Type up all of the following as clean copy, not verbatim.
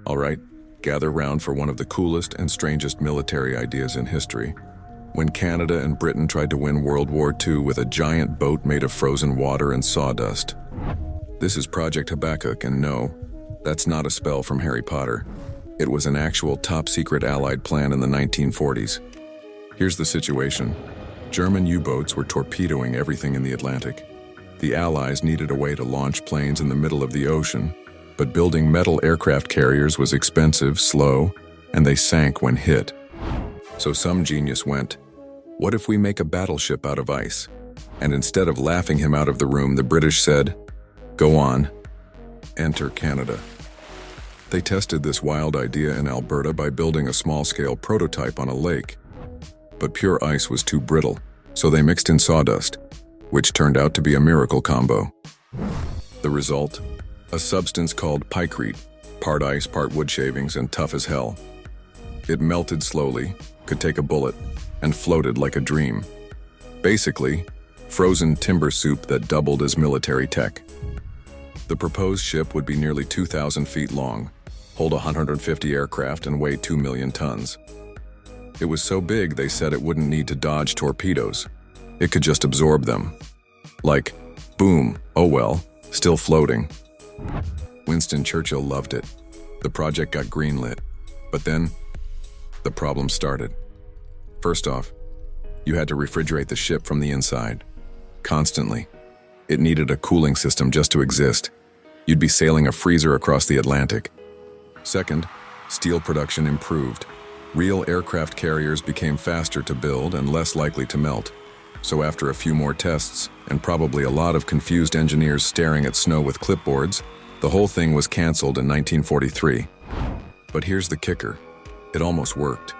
All right, gather round for one of the coolest and strangest military ideas in history. When Canada and Britain tried to win World War II with a giant boat made of frozen water and sawdust. This is Project Habakkuk, and no, that's not a spell from Harry Potter. It was an actual top-secret Allied plan in the 1940s. Here's the situation. German U-boats were torpedoing everything in the Atlantic. The Allies needed a way to launch planes in the middle of the ocean, but building metal aircraft carriers was expensive, slow, and they sank when hit. So some genius went, "What if we make a battleship out of ice?" And instead of laughing him out of the room, the British said, "Go on, enter Canada." They tested this wild idea in Alberta by building a small-scale prototype on a lake. But pure ice was too brittle, so they mixed in sawdust, which turned out to be a miracle combo. The result? A substance called pykrete, part ice, part wood shavings, and tough as hell. It melted slowly, could take a bullet, and floated like a dream. Basically, frozen timber soup that doubled as military tech. The proposed ship would be nearly 2,000 feet long, hold 150 aircraft, and weigh 2 million tons. It was so big they said it wouldn't need to dodge torpedoes. It could just absorb them. Like, boom, oh well, still floating. Winston Churchill loved it. The project got greenlit. But then, the problem started. First off, you had to refrigerate the ship from the inside. Constantly. It needed a cooling system just to exist. You'd be sailing a freezer across the Atlantic. Second, steel production improved. Real aircraft carriers became faster to build and less likely to melt. So after a few more tests, and probably a lot of confused engineers staring at snow with clipboards, the whole thing was canceled in 1943. But here's the kicker. It almost worked.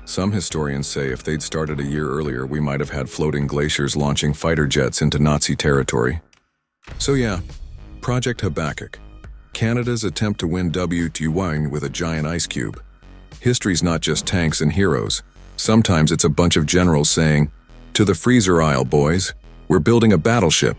Some historians say if they'd started a year earlier, we might have had floating glaciers launching fighter jets into Nazi territory. So yeah, Project Habakkuk. Canada's attempt to win WWII with a giant ice cube. History's not just tanks and heroes. Sometimes it's a bunch of generals saying, "To the freezer aisle, boys. We're building a battleship."